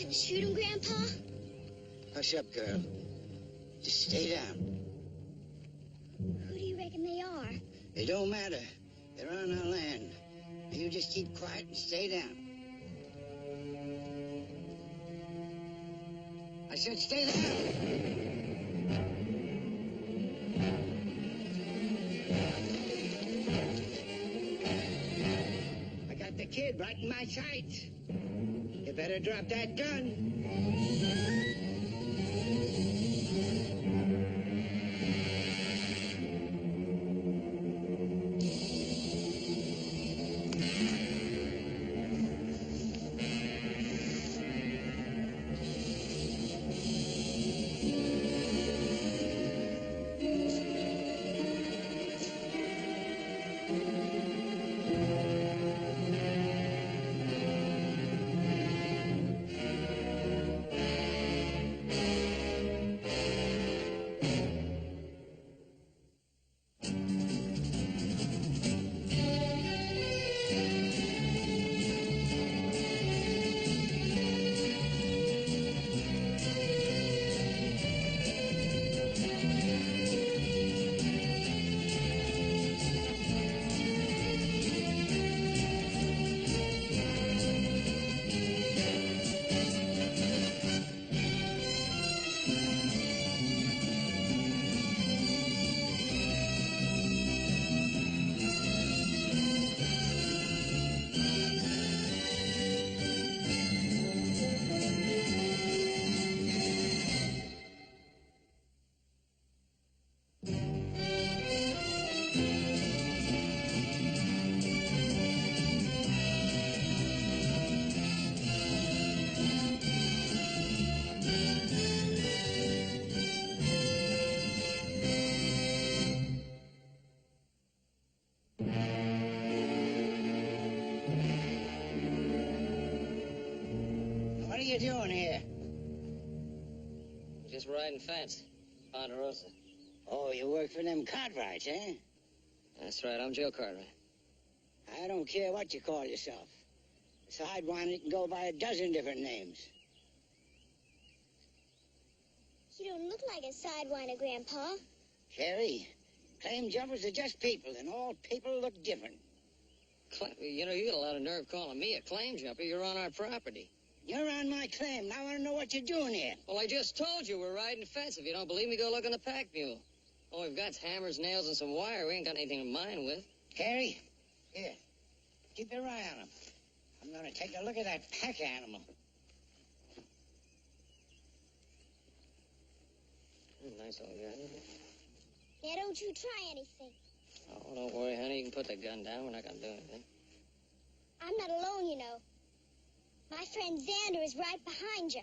Shoot him, Grandpa? Hush up, girl. Just stay down. Who do you reckon they are? It don't matter. They're on our land. You just keep quiet and stay down. I said stay down. I got the kid right in my sights. You better drop that gun. What are you doing here? Just riding fence. Ponderosa. Oh, you work for them Cartwrights, eh? That's right, I'm Joe Cartwright. I don't care what you call yourself. A sidewinder can go by a dozen different names. You don't look like a sidewinder, Grandpa. Sherry, claim jumpers are just people, and all people look different. You know, you got a lot of nerve calling me a claim jumper. You're on our property. You're on my claim. Now I want to know what you're doing here. Well, I just told you we're riding fence. If you don't believe me, go look on the pack mule. All we've got's hammers, nails, and some wire. We ain't got anything to mine with. Harry, here, keep your eye on him. I'm going to take a look at that pack animal. Nice old guy. Now, don't you try anything. Oh, don't worry, honey. You can put that gun down. We're not going to do anything. I'm not alone, you know. My friend Xander is right behind you,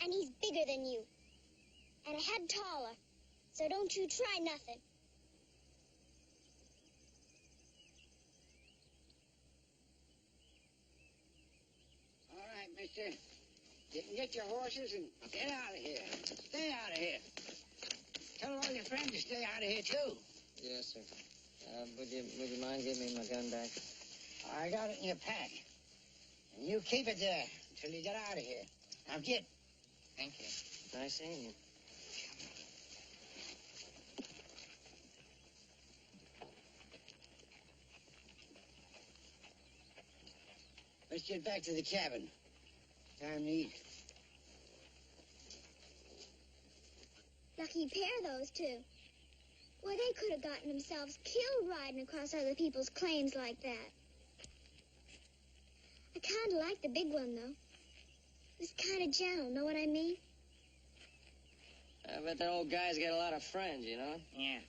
and he's bigger than you, and a head taller, so don't you try nothing. All right, mister. You can get your horses and get out of here. Stay out of here. Tell all your friends to stay out of here, too. Yes, sir. Would you mind giving me my gun back? I got it in your pack. And you keep it there until you get out of here. Now get. Thank you. Nice seeing you. Let's get back to the cabin. Time to eat. Lucky pair, those two. Well, they could have gotten themselves killed riding across other people's claims like that. I kind of like the big one, though. He's kind of gentle, know what I mean? I bet that old guy's got a lot of friends, you know? Yeah.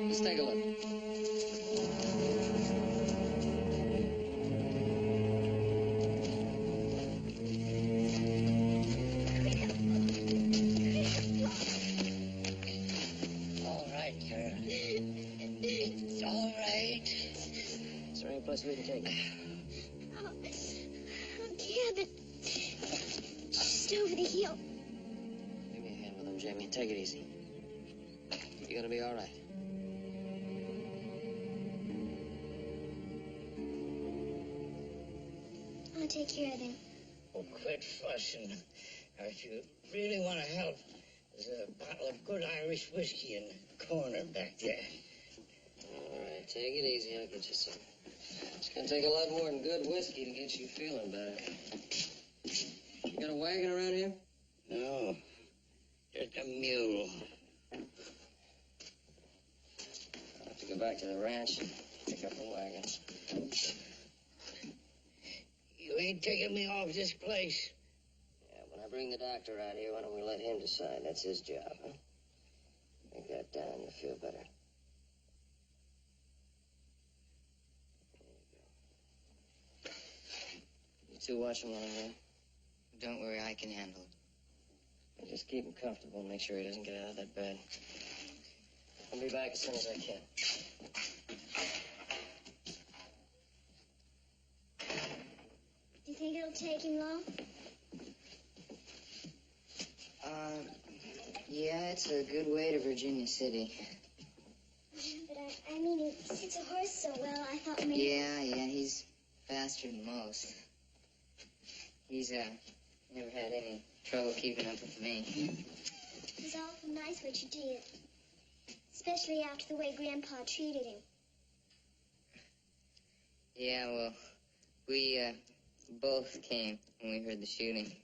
Let's take a look. We can take it. Oh, yeah, but just over the hill. problem, Jamie. Take it easy. You're gonna be all right. I'll take care of them. Oh, quit fussing. Now, if you really want to help, there's a bottle of good Irish whiskey in the corner back there. All right, take it easy. I'll get you some. It's gonna take a lot more than good whiskey to get you feeling better. You got a wagon around here? No, just a mule. I'll have to go back to the ranch and pick up the wagon. You ain't taking me off this place. Yeah, when I bring the doctor out here, why don't we let him decide? That's his job, huh? Take that down, you'll feel better. You two watch him while I'm there. Don't worry, I can handle it. And just keep him comfortable and make sure he doesn't get out of that bed. I'll be back as soon as I can. Do you think it'll take him long? Yeah, it's a good way to Virginia City. But I mean, he sits a horse so well, I thought maybe... Yeah, he's faster than most. He's, never had any trouble keeping up with me. It was awful nice what you did. Especially after the way Grandpa treated him. Yeah, well, we, both came when we heard the shooting.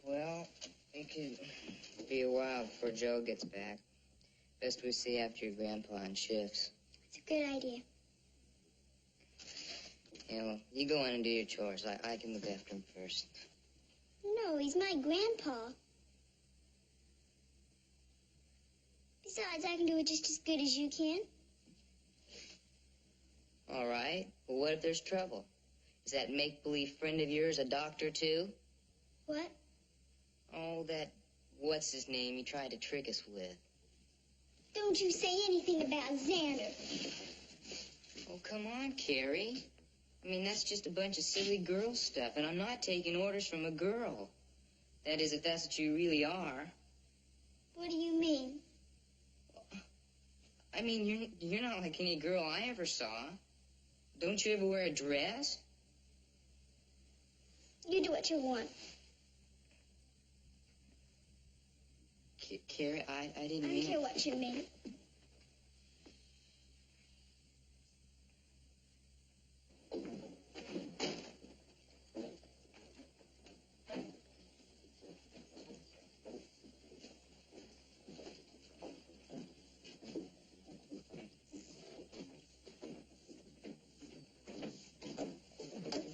Well, it could be a while before Joe gets back. Best we see after your grandpa on shifts. It's a good idea. Yeah, well, you go in and do your chores. I can look after him first. No, he's my grandpa. Besides, I can do it just as good as you can. All right. Well, what if there's trouble? Is that make-believe friend of yours a doctor, too? What? Oh, that what's-his-name you tried to trick us with. Don't you say anything about Xander. Oh, come on, Carrie. I mean, that's just a bunch of silly girl stuff, and I'm not taking orders from a girl. That is, if that's what you really are. What do you mean? I mean, you're not like any girl I ever saw. Don't you ever wear a dress? You do what you want. Carrie, I didn't I mean... don't care what you mean.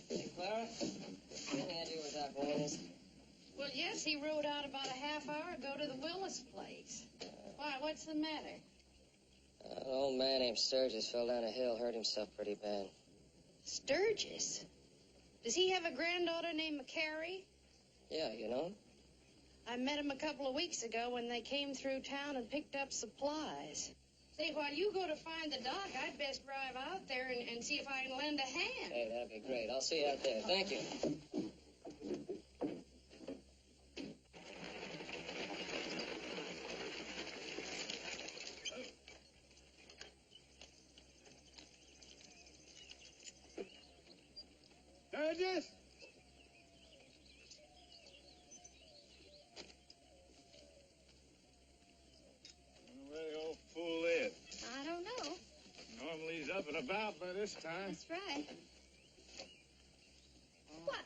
Hey, Clara, anything I do with Doc Willis? Well, yes, he rode out about a half hour ago to the Willis place. Why, what's the matter? An old man named Sturgis fell down a hill, hurt himself pretty bad. Sturgis? Does he have a granddaughter named McCary? Yeah, you know him? I met him a couple of weeks ago when they came through town and picked up supplies. Say, while you go to find the doc, I'd best drive out there and see if I can lend a hand. Hey, that'd be great. I'll see you out there. Thank you. Sturgis? Where the old fool is? I don't know. Normally he's up and about by this time. That's right. What?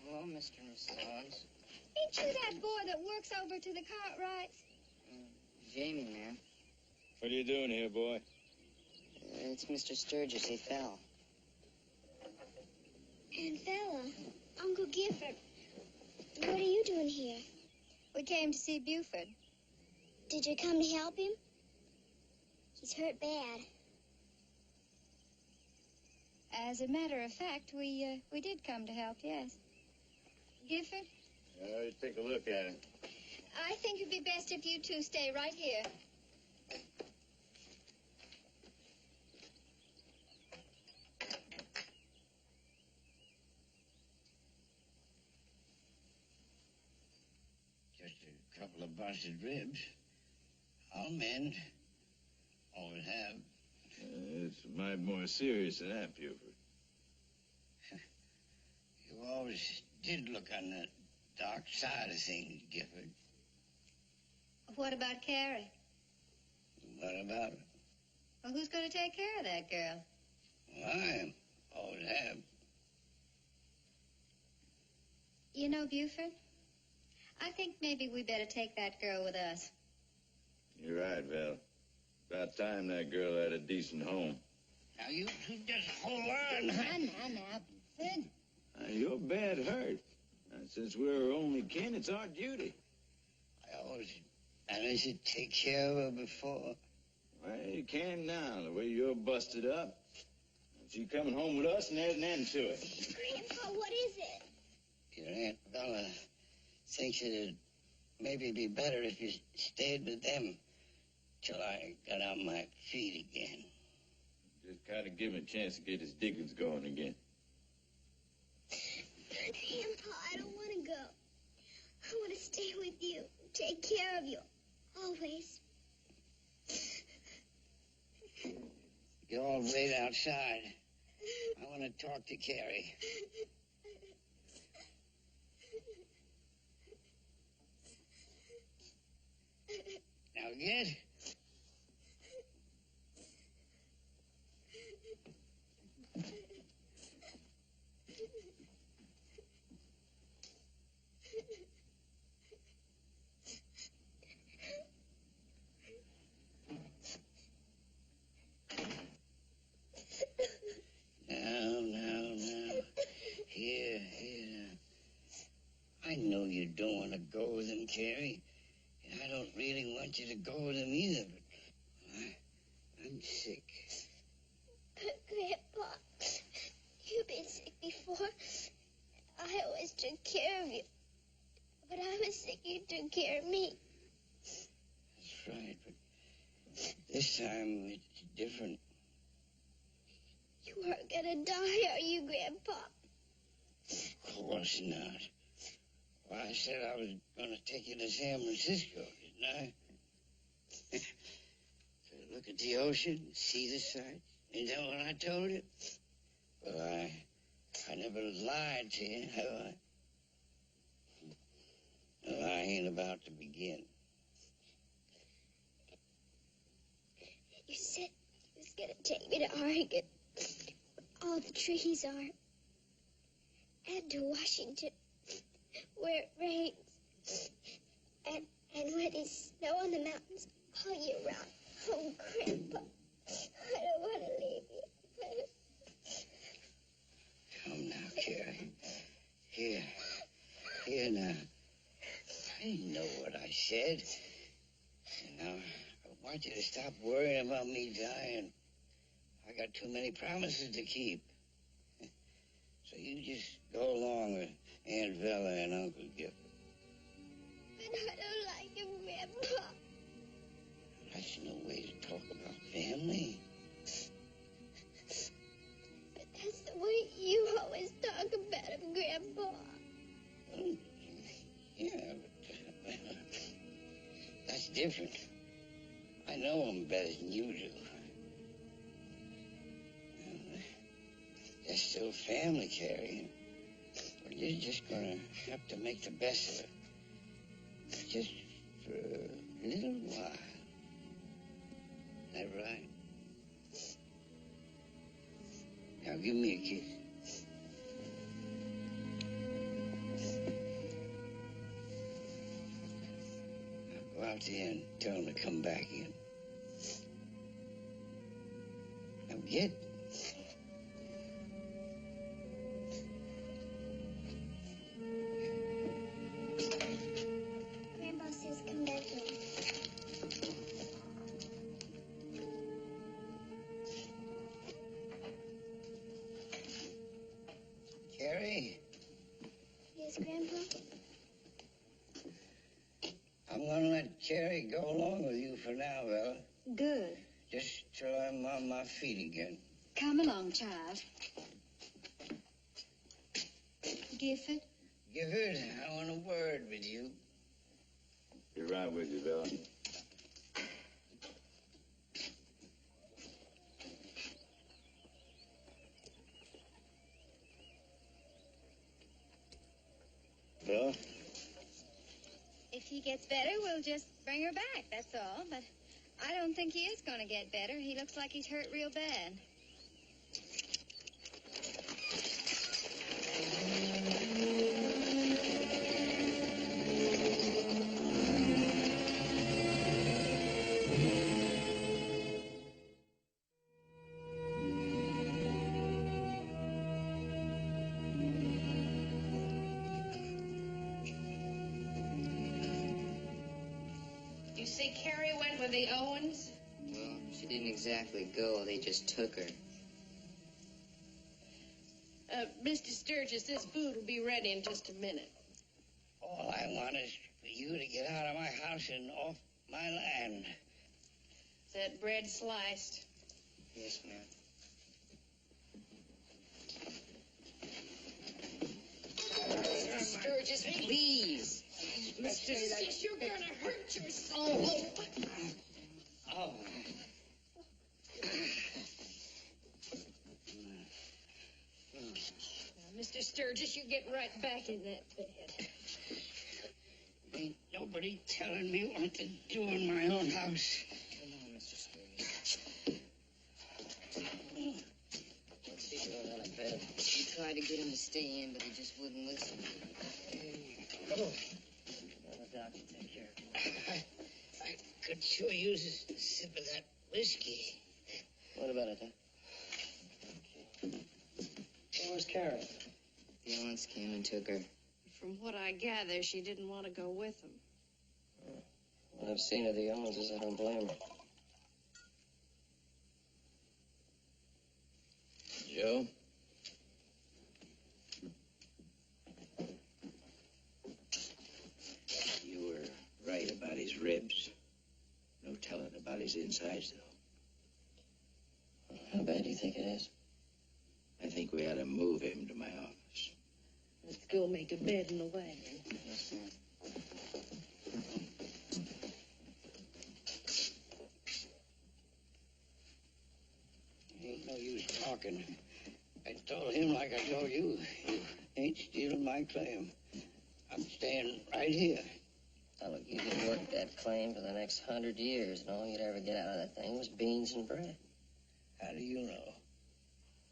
Hello, Mr. and Mrs. Owens. Ain't you that boy that works over to the Cartwrights? Jamie, ma'am. What are you doing here, boy? It's Mr. Sturgis. He fell. And fella, Uncle Gifford, what are you doing here? We came to see Buford. Did you come to help him? He's hurt bad. As a matter of fact, we did come to help, yes. Gifford, You take a look at him. I think it'd be best if you two stay right here. Just a couple of busted ribs. I'll mend. Always have. It's a mite more serious than that, Buford. You always did look on the dark side of things, Gifford. What about Carrie? What about her? Well, who's going to take care of that girl? I am. Always have. You know, Buford, I think maybe we better take that girl with us. You're right, Val. About time that girl had a decent home. Now, you just hold on. Now, Buford. You're bad hurt. Since we're her only kin, it's our duty. I always managed to take care of her before. Well, you can now, the way you're busted up. She's coming home with us, and there's an end to it. Grandpa, what is it? Your Aunt Bella thinks it'd maybe be better if you stayed with them till I got on my feet again. Just kind of give him a chance to get his diggings going again. Grandpa, I don't want to go. I want to stay with you, take care of you, always. You all wait outside. I want to talk to Carrie. Now get. Now. Here. I know you don't want to go with him, Carrie. And I don't really want you to go with him either, but I'm sick. Grandpa, you've been sick before. I always took care of you. But I was sick, you took care of me. That's right, but this time it's different. You aren't gonna die, are you, Grandpa? Of course not. Well, I said I was going to take you to San Francisco, didn't I? To look at the ocean, see the sights. Is that what I told you? Well, I never lied to you, have I? Well, I ain't about to begin. You said you was gonna take me to Oregon, where all the trees are, and to Washington, where it rains, and where there's snow on the mountains all year round. Oh, Grandpa, I don't want to leave you. Come now, Carrie. Here now. I know what I said. And now, I want you to stop worrying about me dying. I got too many promises to keep. So you just go along with Aunt Bella and Uncle Gifford. But I don't like him, Grandpa. That's no way to talk about family. But that's the way you always talk about him, Grandpa. Well, yeah, but that's different. I know him better than you do. They're still family, Carrie. But you're just gonna have to make the best of it. Just for a little while. Is that right? Now give me a kiss. Now go out there and tell him to come back in. Now get. Grandpa says come back in. Carrie, Yes, Grandpa? I'm gonna let Carrie go along with you for now, Bella. Good. Just till I'm on my feet again. Come along, child. Gifford? Gifford, I want a word with you. ride with you, Bella. Bella? If he gets better, we'll just bring her back, that's all. But I don't think he is going to get better. He looks like he's hurt real bad. You say Carrie went with the Owens? Well, she didn't exactly go. They just took her. Mr. Sturgis, this food will be ready in just a minute. All I want is for you to get out of my house and off my land. Is that bread sliced? Yes, ma'am. Sturgis, please. Mr. Sturgis, you're gonna hurt yourself. Oh. Now, Mr. Sturgis, you get right back in that bed. Ain't nobody telling me what to do in my own house. Come on, Mr. Sturgis. What's he doing out of bed? We tried to get him to stay in, but he just wouldn't listen. Come on. Now the doctor take care of him. I could sure use a sip of that whiskey. What about it, huh? Well, where's Carrie? The aunts came and took her. From what I gather, she didn't want to go with them. When I've seen her, the Owenses, I don't blame her. Joe? You were right about his ribs. No telling about his insides, though. How bad do you think it is? I think we ought to move him to my office. Let's go make a bed in the wagon. Yes, ma'am. Ain't no use talking. I told him like I told you. You ain't stealing my claim. I'm staying right here. Now, look, you could work that claim for the next 100 years, and all you'd ever get out of that thing was beans and bread. How do you know?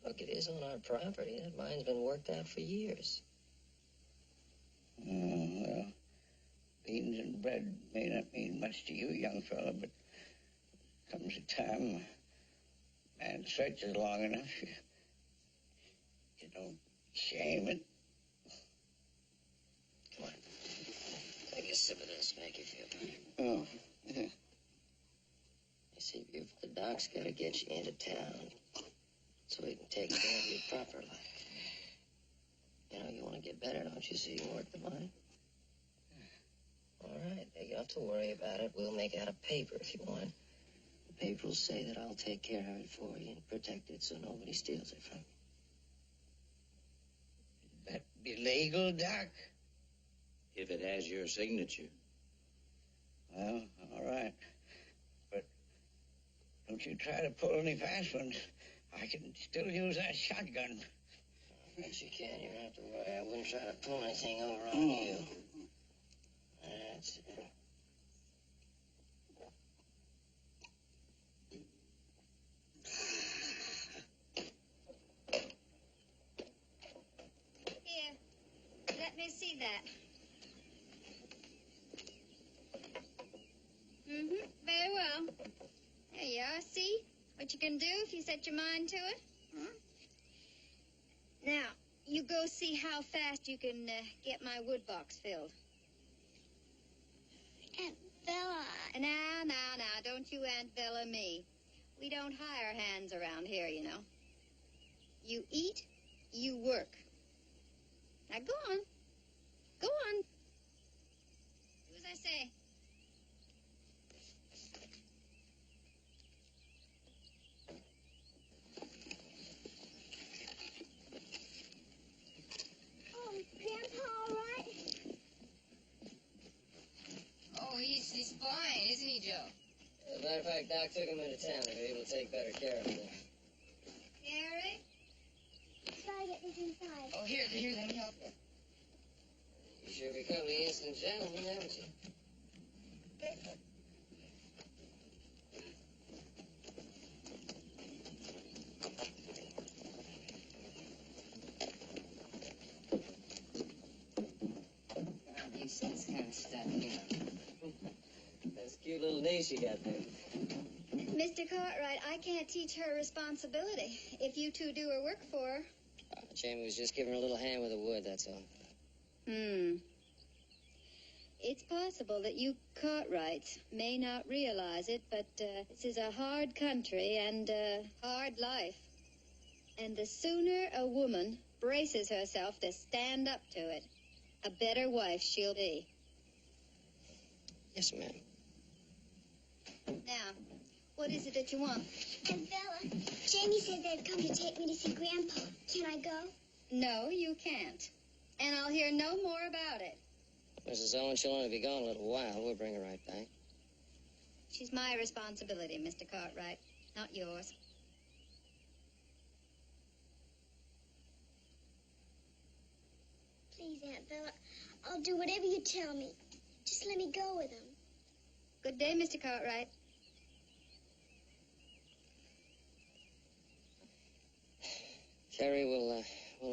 Look, it is on our property. That mine's been worked out for years. Well, beans and bread may not mean much to you, young fella, but comes a time a man searches long enough, you don't shame it. Come on. Take a sip of this, make you feel better. Oh, yeah. You see, the doc's got to get you into town so he can take care of you properly. You know, you want to get better, don't you, so you can work the money? All right, you don't have to worry about it. We'll make out a paper if you want. The paper will say that I'll take care of it for you and protect it so nobody steals it from you. That be legal, Doc? If it has your signature. Well, all right. But don't you try to pull any fast ones. I can still use that shotgun. Yes, you can. You don't have to worry. I wouldn't try to pull anything over on you. That's it. Here, let me see that. Very well. There you are. See what you can do if you set your mind to it? Huh? Now, you go see how fast you can get my wood box filled. Aunt Bella. Now, don't you Aunt Bella me. We don't hire hands around here, you know. You eat, you work. Now, go on. Go on. Do as I say. Oh, Grandpa, all right? Oh, he's He's fine, isn't he, Joe? As a matter of fact, Doc took him into town to be able to take better care of him. Gary? Gotta get this inside. Oh, here, let me help you. You sure become the instant gentleman, haven't you? You said this kind of stuff, you know. That's a cute little niece you got there. Mr. Cartwright, I can't teach her responsibility. If you two do her work for her. Jamie was just giving her a little hand with the wood, that's all. It's possible that you Cartwrights may not realize it, but this is a hard country and a hard life. And the sooner a woman braces herself to stand up to it, a better wife she'll be. Yes, ma'am. Now, what is it that you want? And Bella, Jamie said they'd come to take me to see Grandpa. Can I go? No, you can't. And I'll hear no more about it. Mrs. Owen, she'll only be gone a little while. We'll bring her right back. She's my responsibility, Mr. Cartwright, not yours. Please, Aunt Bella, I'll do whatever you tell me. Just let me go with him. Good day, Mr. Cartwright. Carrie, we'll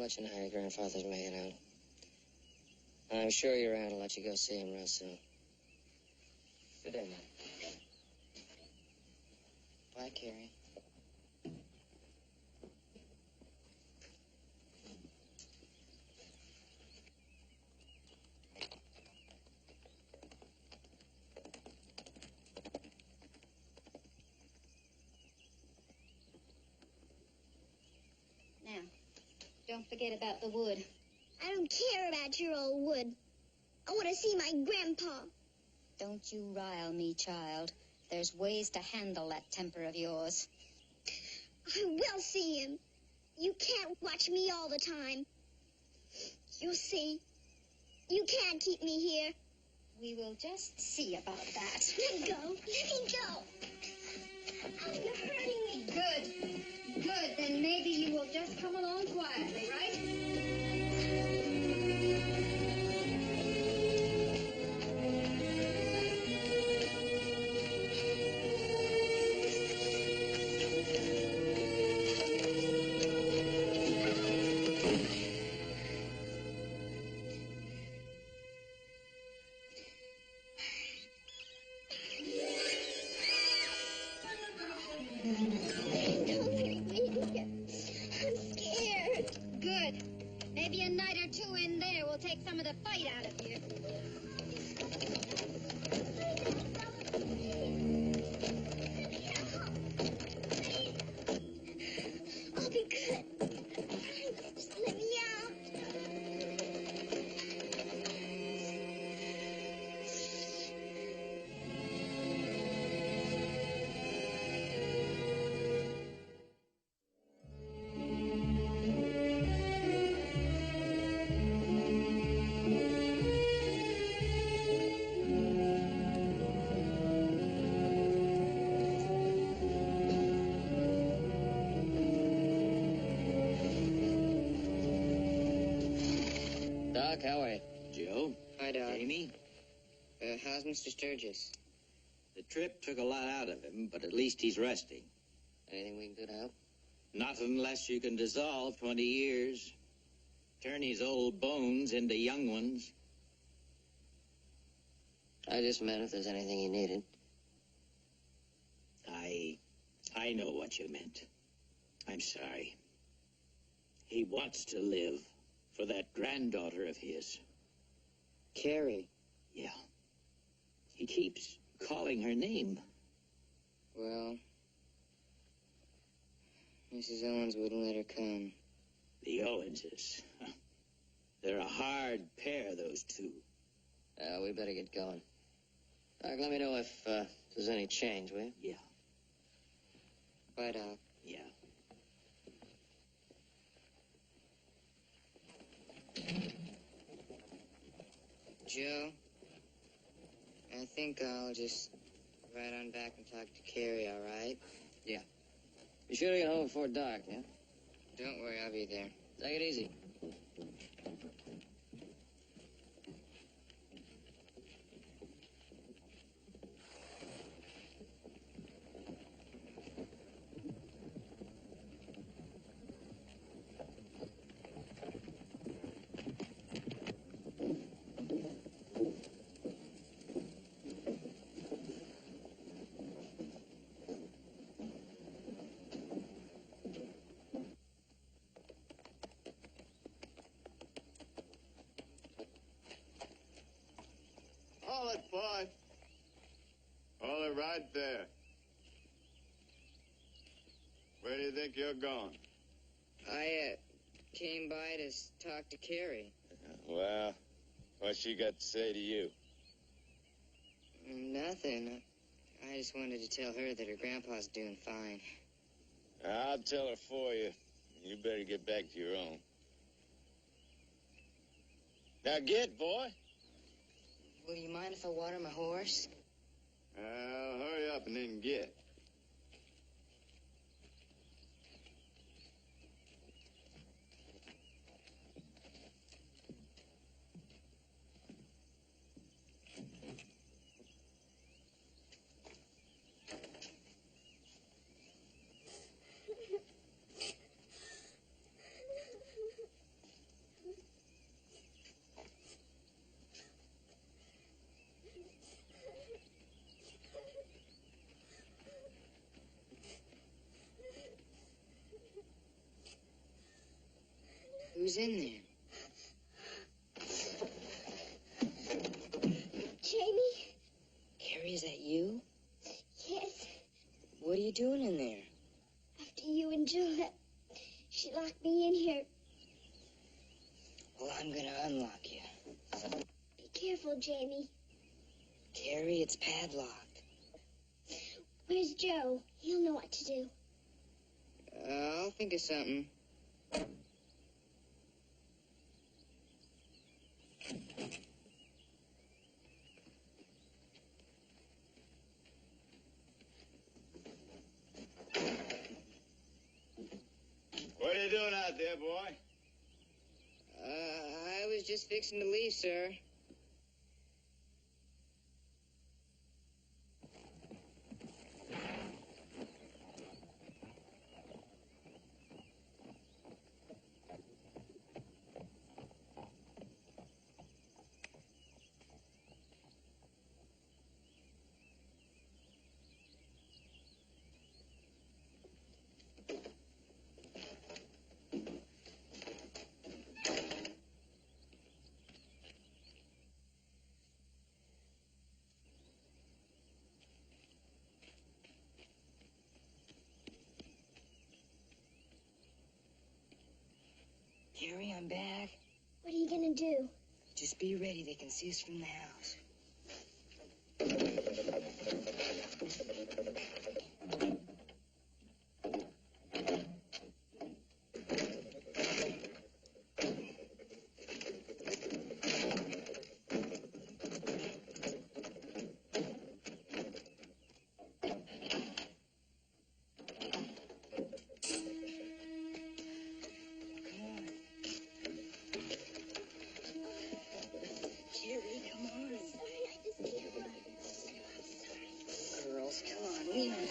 let you know how your grandfather's making out. I'm sure your aunt will let you go see him real soon. Good day, Mom. Bye, Carrie. Now, don't forget about the wood. I don't care about your old wood. I want to see my grandpa. Don't you rile me, child. There's ways to handle that temper of yours. I will see him. You can't watch me all the time. You'll see. You can't keep me here. We will just see about that. Let me go. Let me go. Oh, you're hurting me. Good. Good. Then maybe you will just come along quietly, right? Don't leave me here. I'm scared. Good. Maybe a night or two in there will take some of the fight out of you. I'll be good. Just let me out. Doc, how are you? Joe? Hi, Doc. Jamie? How's Mr. Sturgis? The trip took a lot out of him, but at least he's resting. Anything we can do to help? Not unless you can dissolve 20 years. Turn his old bones into young ones. I just meant if there's anything he needed. I know what you meant. I'm sorry. He wants to live for that granddaughter of his. Carrie. Yeah. He keeps calling her name. Well, Mrs. Owens wouldn't let her come. The Owenses. Huh. They're a hard pair, those two. We better get going. Doc, let me know if there's any change, will you? Yeah. Bye, Doc. Yeah. Joe, I think I'll just ride on back and talk to Carrie, all right? Yeah. Be sure to get home before dark, yeah? Don't worry, I'll be there. Take it easy. Hold it, boy. Hold it right there. Where do you think you're going? I, came by to talk to Carrie. Well, what's she got to say to you? Nothing. I just wanted to tell her that her grandpa's doing fine. I'll tell her for you. You better get back to your own. Now get, boy. Will you mind if I water my horse? Hurry up and then get. Who's in there? Jamie? Carrie, is that you? Yes. What are you doing in there? After you and Jill left, she locked me in here. Well, I'm gonna unlock you. Be careful, Jamie. Carrie, it's padlocked. Where's Joe? He'll know what to do. I'll think of something. What are you doing out there, boy? I was just fixing to leave, sir. Carrie, I'm back. What are you gonna do? Just be ready. They can see us from the house. Girls, come on, lean on me.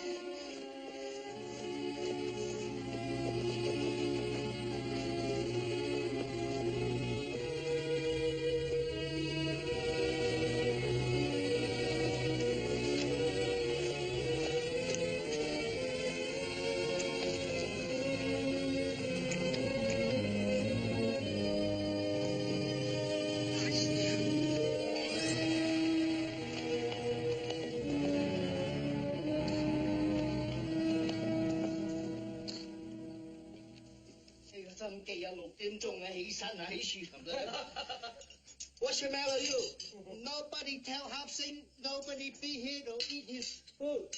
What's the matter with you? Nobody tell Hobson nobody be here to eat his food.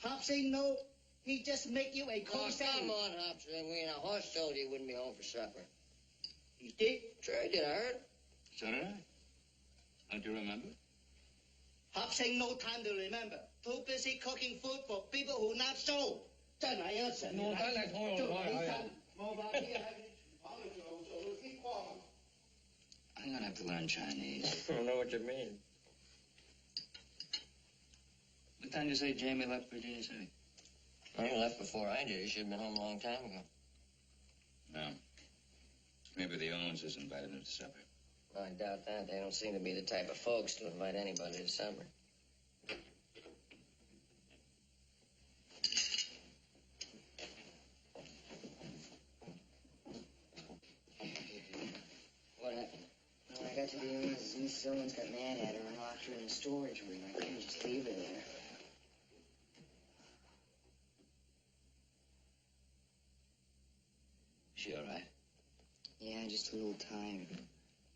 Hobson no, he just make you a cold Oh, come on, Hobson. We in a horse told you he wouldn't be home for supper. He did? Sure he did, I heard. So did I. Don't you remember? Hop saying no time to remember. Too busy cooking food for people who not so. 真係啊，成日我睇嚟我做我起身，我話啲係跑嚟做到天光。I'm gonna have to learn Chinese. I don't know what you mean. What time did you say Jamie left Virginia City? Well, he left before I did. He should have been home a long time ago. No. Maybe the Owens invited him to supper. I doubt that. They don't seem to be the type of folks to invite anybody to supper. What happened? When I got to the Owens, Miss Owens got mad at her and locked her in the storage room. I couldn't just leave her there. She all right? Yeah, just a little tired.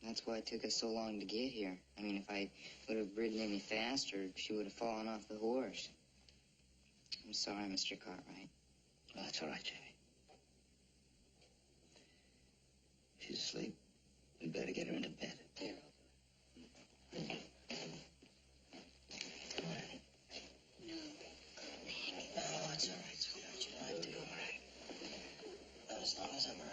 That's why it took us so long to get here. I mean, if I would have ridden any faster, she would have fallen off the horse. I'm sorry, Mr. Cartwright. Oh, that's all right, Jamie. She's asleep. We better get her into bed. Here. No. Oh, it's all right, sweetheart. You don't have to go. All right. Not as long as I'm around.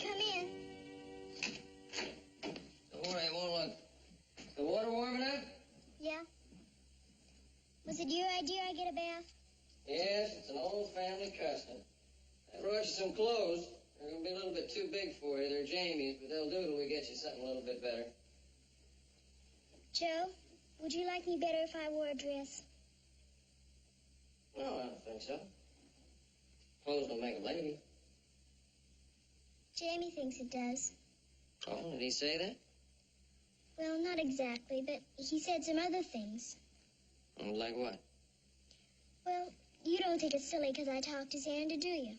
Come in. Don't worry, it won't look. The water warming up? Yeah? Was it your idea I get a bath? Yes, it's an old family custom. I brought you some clothes. They're going to be a little bit too big for you. They're Jamie's, but they'll do till we get you something a little bit better. Joe, would you like me better if I wore a dress? No, I don't think so. Clothes don't make a lady. Jamie thinks it does. Oh, did he say that? Well, not exactly, but he said some other things. Like what? Well, you don't think it's silly because I talked to Xander, do you?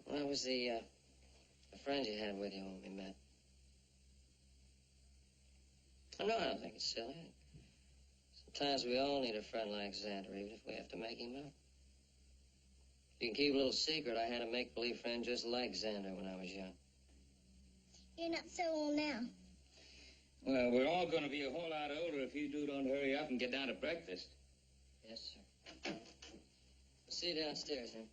Well, that was the friend you had with you when we met. Oh, no, I don't think it's silly. Sometimes we all need a friend like Xander, even if we have to make him up. You can keep a little secret. I had a make-believe friend just like Xander when I was young. You're not so old now. Well, we're all going to be a whole lot older if you two don't hurry up and get down to breakfast. Yes, sir. I'll see you downstairs, then.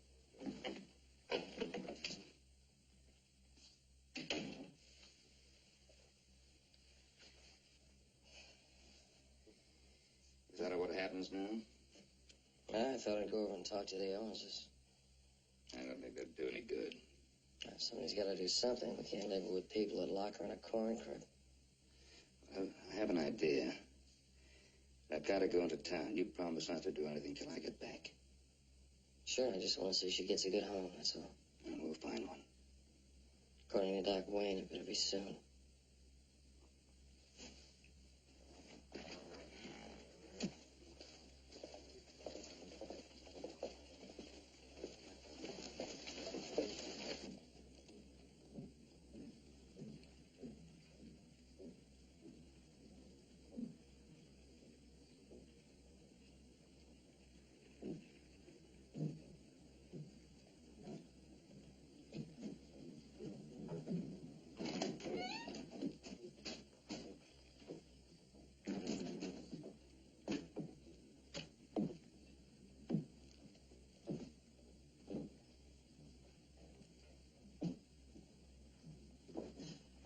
Is that what happens now? I thought I'd go over and talk to the Owenses. I don't think that'd do any good. Somebody's got to do something. We can't live with people that lock her in a corn crib. Well, I have an idea. I've got to go into town. You promise not to do anything till I get back. Sure, I just want to see she gets a good home, that's all. And we'll find one. According to Doc Wayne, it better be soon.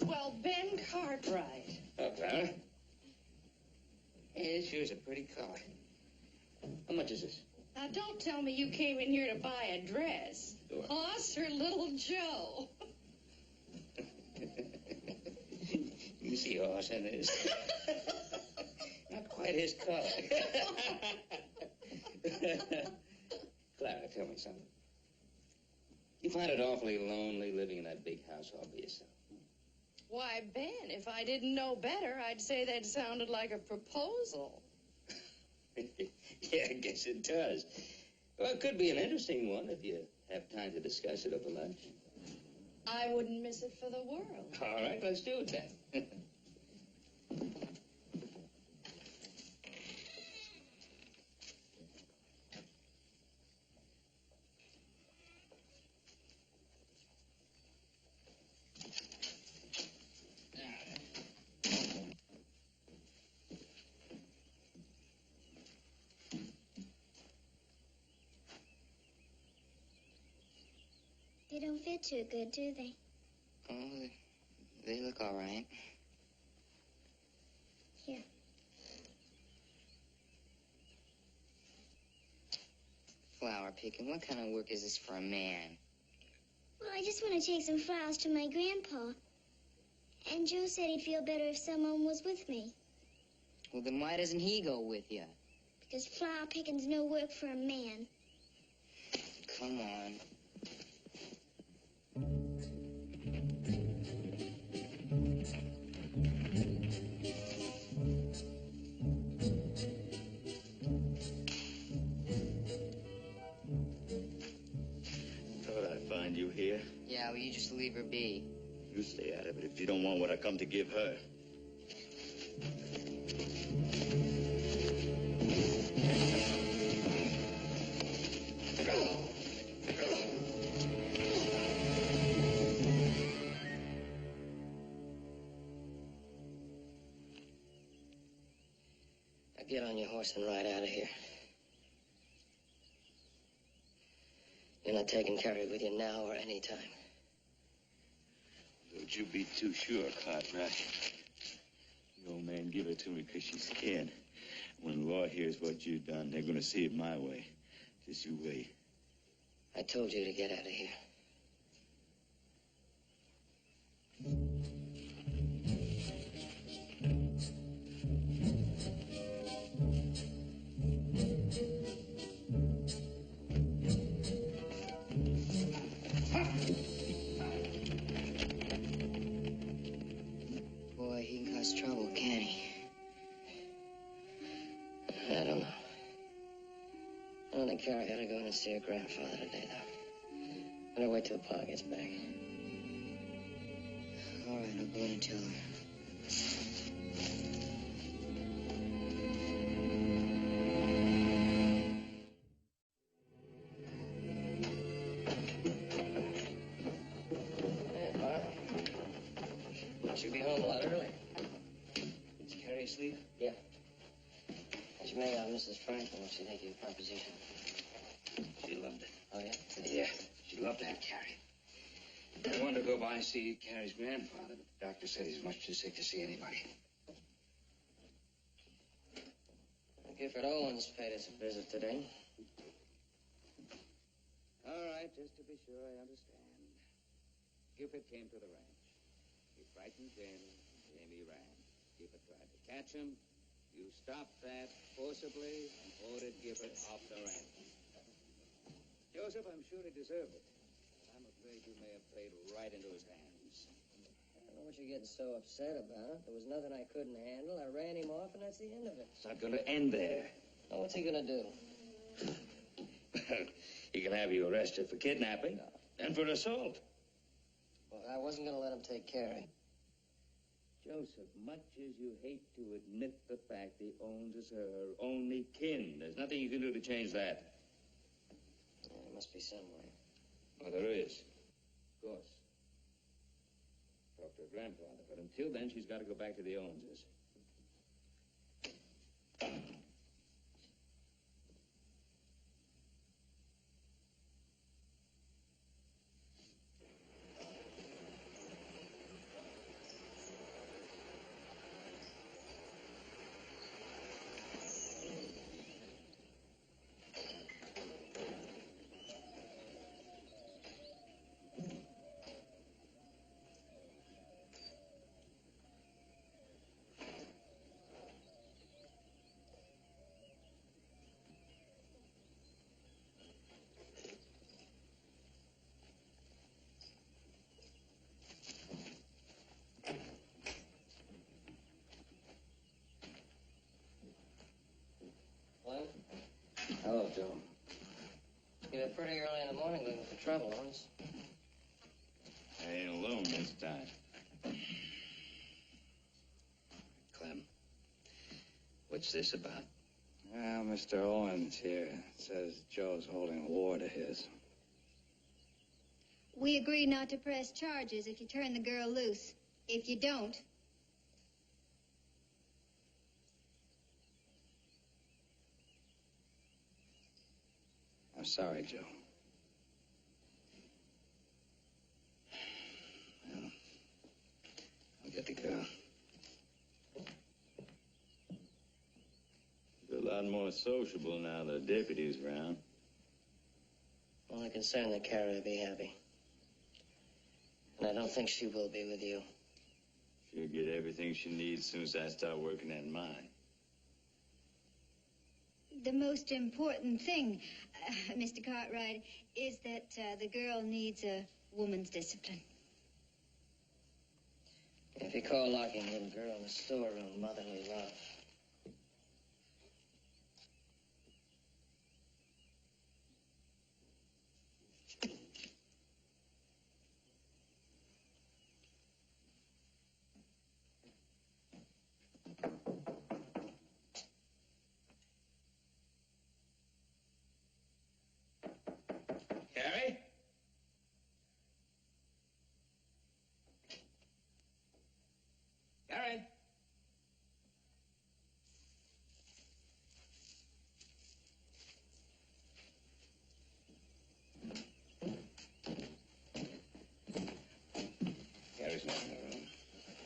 Well, Ben Cartwright. Oh, Clara. Hey, this sure is a pretty car. How much is this? Now, don't tell me you came in here to buy a dress. Sure. Hoss or little Joe? You see horse in this. Not quite his color. Clara, tell me something. You find it awfully lonely living in that big house all by yourself. Why, Ben, if I didn't know better, I'd say that sounded like a proposal. Yeah, I guess it does. Well, it could be an interesting one if you have time to discuss it over lunch. I wouldn't miss it for the world. All right, let's do it then. They don't fit too good, do they? Oh, they look all right. Here. Flower picking, what kind of work is this for a man? Well, I just want to take some flowers to my grandpa. And Joe said he'd feel better if someone was with me. Well, then why doesn't he go with you? Because flower picking's no work for a man. Come on. Thought I'd find you here. Yeah, well, you just leave her be. You stay out of it if you don't want what I come to give her. Now get on your horse and ride out of here. You're not taking Carrie with you now or any time. Don't you be too sure, Cartwright. The old man give her to me because she's scared. When the law hears what you've done, they're going to see it my way. Just you wait. I told you to get out of here. Boy, he can cause trouble, can't he? I don't know. I don't think Carrie ought to go in and see her grandfather today, though. Better wait till Pa gets back. All right, I'll go in and tell her. Hey, Pa. She'll be home a lot early. Is Carrie asleep? Yeah. She made out Mrs. Franklin when she made you a proposition. She loved it. Oh, yeah? Yeah, she loved that Carrie. I wanted to go by and see Carrie's grandfather, but the doctor said he's much too sick to see anybody. Gifford Owens paid us a visit today. All right, just to be sure I understand. Gifford came to the ranch. He frightened Jamie. Jamie ran. Gifford tried to catch him. You stopped that forcibly and ordered Gifford off the ranch. Joseph, I'm sure he deserved it. But I'm afraid you may have played right into his hands. I don't know what you're getting so upset about. There was nothing I couldn't handle. I ran him off, and that's the end of it. It's not going to end there. Now, what's he gonna do? He can have you arrested for kidnapping and for assault. Well, I wasn't gonna let him take Carrie. Joseph, much as you hate to admit the fact he owns is her only kin, there's nothing you can do to change that. Yeah, there must be some way. Oh, there is. Of course. Talk to her grandfather, but until then, she's got to go back to the Owenses. Glenn? Hello, Joe. You're pretty early in the morning looking for trouble, Owens. I ain't alone this time. Clem, what's this about? Well, Mr. Owens here says Joe's holding a war to his. We agree not to press charges if you turn the girl loose. If you don't, I'm sorry, Joe. Well, I'll get the girl. You're a lot more sociable now the deputy's around. Only concerned that Carrie will be happy. And I don't think she will be with you. She'll get everything she needs as soon as I start working at mine. the most important thing, Mr. Cartwright, is that the girl needs a woman's discipline. If you call locking a little girl in the storeroom motherly love. Carrie? Carrie? Carrie's not in the room.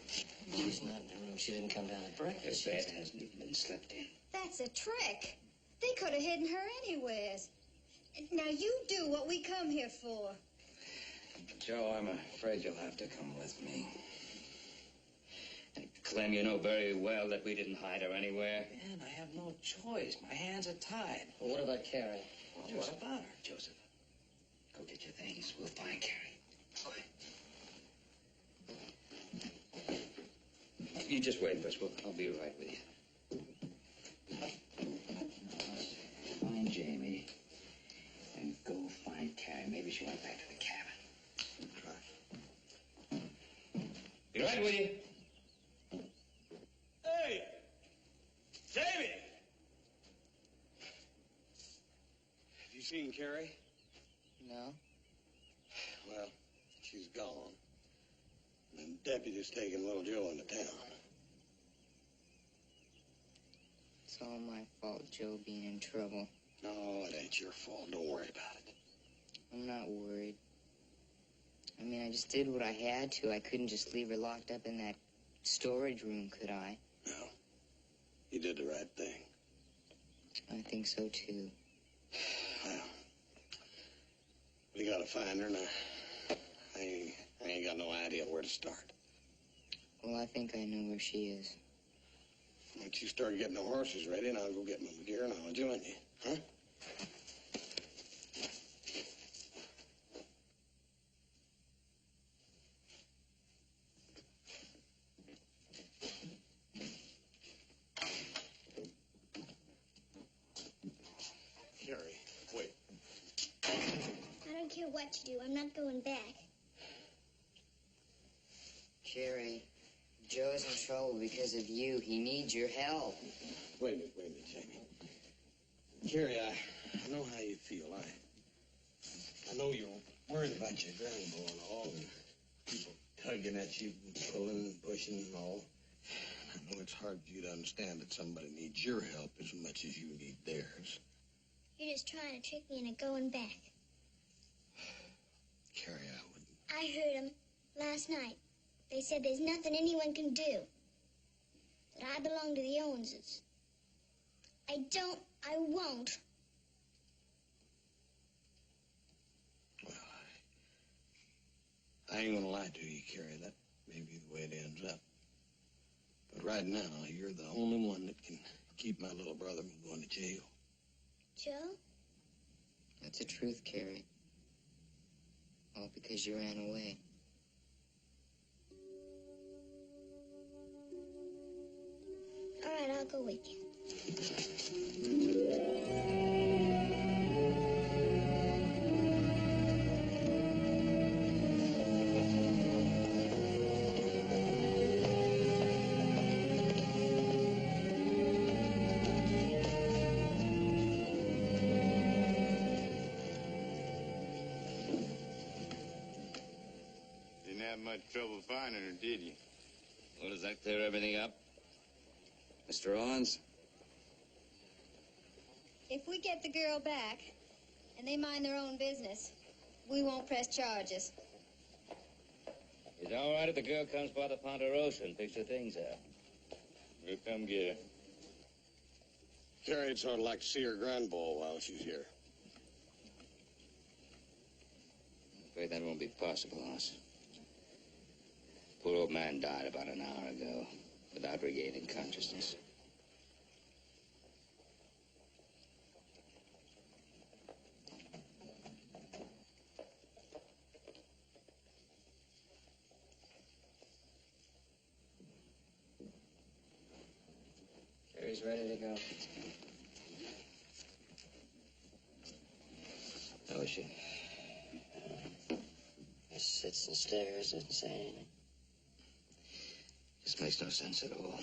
She's not in the room. She didn't come down to breakfast. This bed hasn't even been slept in. That's a trick. They could have hidden her anywheres. Now you do what we come here for. Joe, I'm afraid you'll have to come with me. And Clem, you know very well that we didn't hide her anywhere. Man, I have no choice. My hands are tied. Well, what about Carrie? Well, what about her? Joseph, go get your things. We'll find Carrie. Go ahead. You just wait, Bess. I'll be right with you. Find Jamie and go find Carrie. Maybe she went back to the cabin. Try. Be right with you. Hey! Jamie! Have you seen Carrie? No. Well, she's gone. And the deputy's taking little Joe into town. It's all my fault, Joe being in trouble. No, it ain't your fault. Don't worry about it. I'm not worried. I mean, I just did what I had to. I couldn't just leave her locked up in that storage room, could I? No. You did the right thing. I think so, too. Well, we gotta find her now. I ain't got no idea where to start. Well, I think I know where she is. Once you start getting the horses ready, and I'll go get my gear and I'll join you. Huh? Carrie, wait. I don't care what you do. I'm not going back. Carrie, Joe's in trouble because of you. He needs your help. Wait a minute, Jamie. Carrie, I know how you feel. I know you're worried about your grandboy and all, and people tugging at you, pulling and pushing and all. I know it's hard for you to understand that somebody needs your help as much as you need theirs. You're just trying to trick me into going back. Carrie, I wouldn't. I heard them last night. They said there's nothing anyone can do. That I belong to the Owenses. I won't. Well, I ain't gonna lie to you, Carrie. That may be the way it ends up. But right now, you're the only one that can keep my little brother from going to jail. Joe? That's the truth, Carrie. All because you ran away. All right, I'll go with you. have much trouble finding her, did you? Well, does that clear everything up? Mr. Owens? If we get the girl back, and they mind their own business, we won't press charges. It's all right if the girl comes by the Ponderosa and picks her things out. We'll come get her. Carrie'd sort of like to see her grandboy while she's here. I'm afraid that won't be possible, Hoss. Poor old man died about an hour ago without regaining consciousness. Carrie's ready to go. How is she? Just sits and stares, doesn't say anything. This makes no sense at all.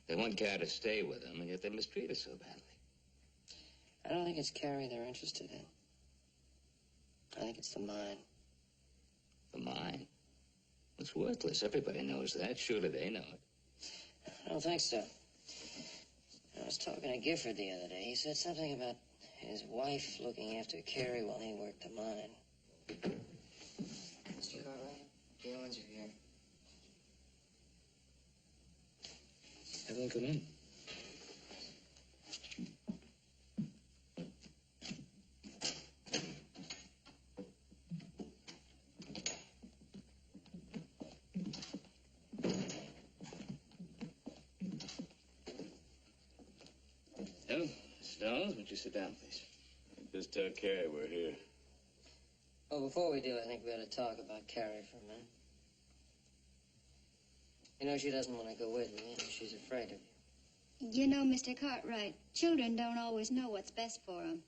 They want Carrie to stay with them, and yet they mistreat her so badly. I don't think it's Carrie they're interested in. I think it's the mine. The mine? It's worthless. Everybody knows that. Surely they know it. I don't think so. I was talking to Gifford the other day. He said something about his wife looking after Carrie while he worked the mine. Mr. Cartwright, the Owens are here. Have them come in. Oh, Stones, would you sit down, please? Just tell Carrie we're here. Well, before we do, I think we ought to talk about Carrie for a minute. You know, she doesn't want to go with me, and she's afraid of you. You know, Mr. Cartwright, children don't always know what's best for them.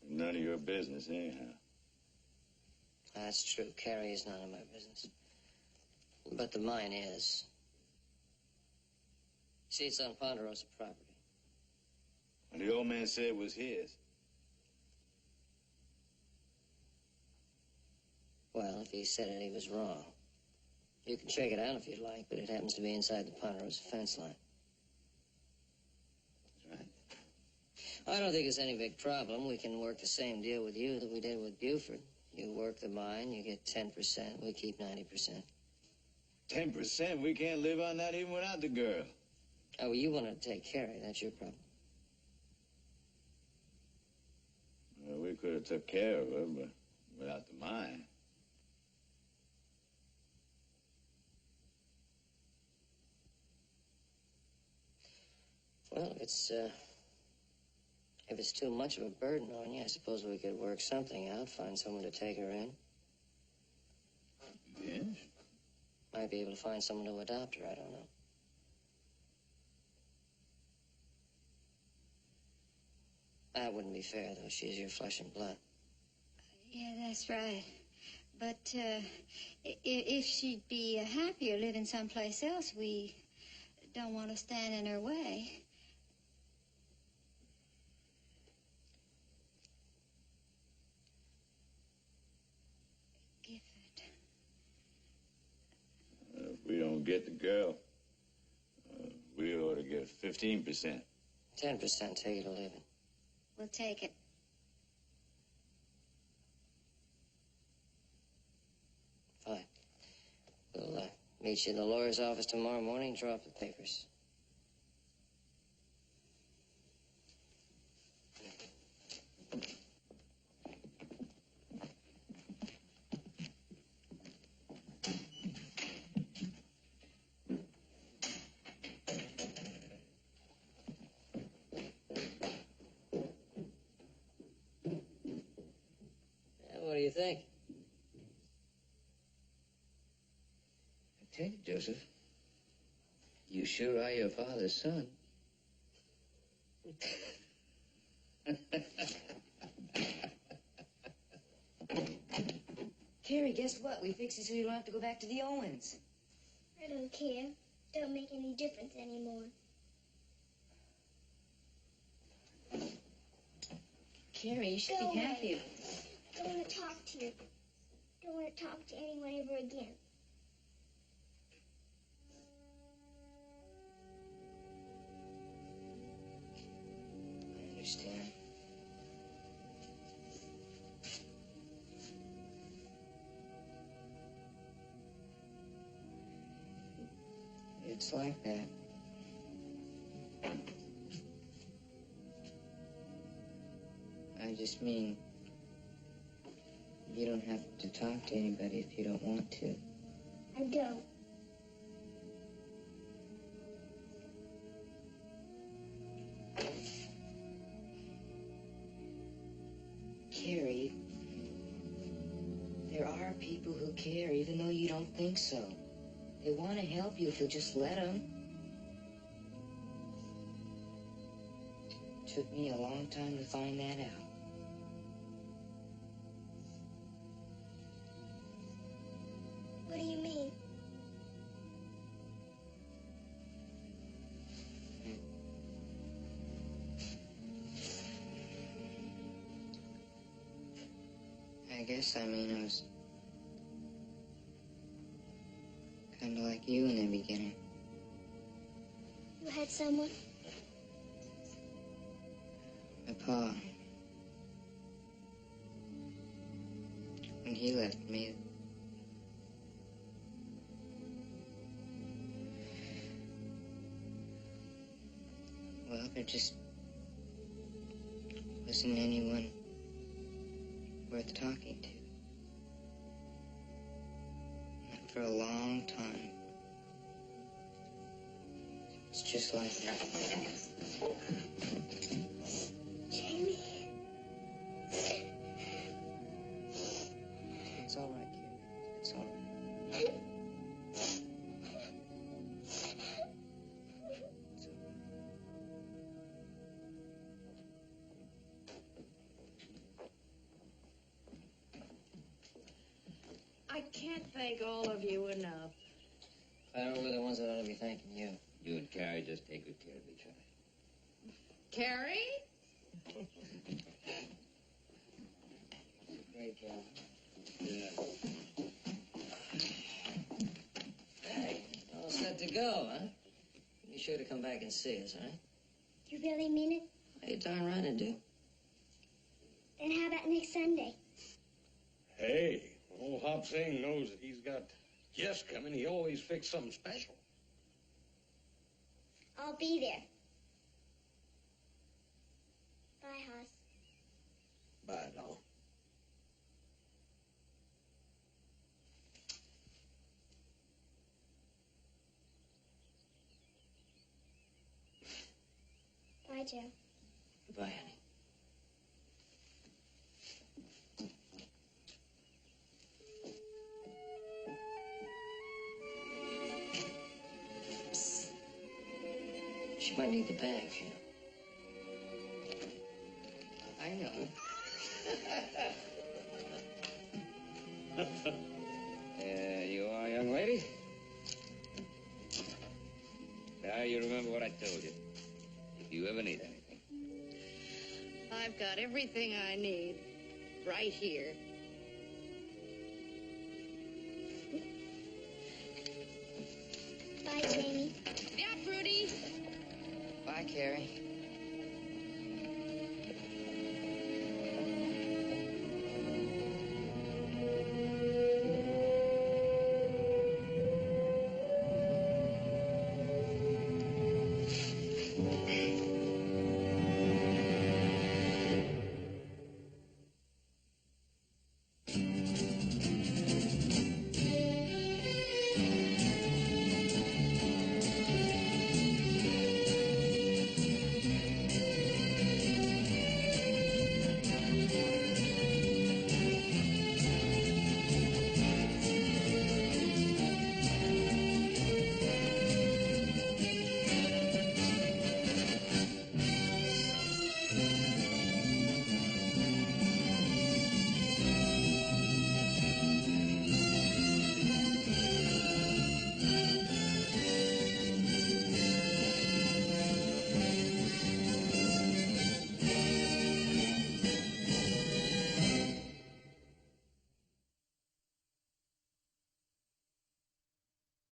None of your business, anyhow. That's true. Carrie is none of my business. But the mine is. See, it's on Ponderosa property. And the old man said it was his. Well, if he said it, he was wrong. You can check it out if you'd like, but it happens to be inside the Ponderosa fence line. That's right. I don't think it's any big problem. We can work the same deal with you that we did with Buford. You work the mine, you get 10%, we keep 90%. 10%? We can't live on that even without the girl. Oh, well, you wanted to take Carrie. That's your problem. Well, we could have took care of her, but without the mine. Well, if it's too much of a burden on you, I suppose we could work something out, find someone to take her in. Yes? Might be able to find someone to adopt her, I don't know. That wouldn't be fair, though. She's your flesh and blood. Yeah, that's right. But if she'd be happier living someplace else, we don't want to stand in her way. Gifford. If we don't get the girl, we ought to get 15%. 10%, take it or leave it. We'll take it. Fine. We'll meet you in the lawyer's office tomorrow morning, draw up the papers. What do you think? I tell you, Joseph, you sure are your father's son. Carrie, guess what? We fixed it so you don't have to go back to the Owens. I don't care. Don't make any difference anymore. Carrie, you should Go be away. happy. Don't want to talk to you. Don't want talk to anyone ever again. I understand. It's like that. I just mean, you don't have to talk to anybody if you don't want to. I don't. Carrie, there are people who care even though you don't think so. They want to help you if you'll just let them. Took me a long time to find that out. What do you mean? I guess I mean I was kind of like you in the beginning. You had someone? My pa. When he left me, well, there just wasn't anyone worth talking to. Not for a long time. It's just like that. Jamie. It's all right, kid. It's all right. I can't thank all of you enough. Clara, we're the ones that ought to be thanking you. You and Carrie just take good care of each other. Carrie? Great job. Yeah. Hey, all set to go, huh? Be sure to come back and see us, all right? You really mean it? Hey, darn right I do. Then how about next Sunday? Hey, old Hop Sing knows that he's got guests coming. He always fixes something special. I'll be there. Bye, Hoss. Bye, doll. Bye, Joe. Goodbye, honey. She might need the bags, you know. I know. You are, young lady? Now you remember what I told you. If you ever need anything. I've got everything I need right here. Bye, Jamie. Yeah, Fruity. Bye, Carrie.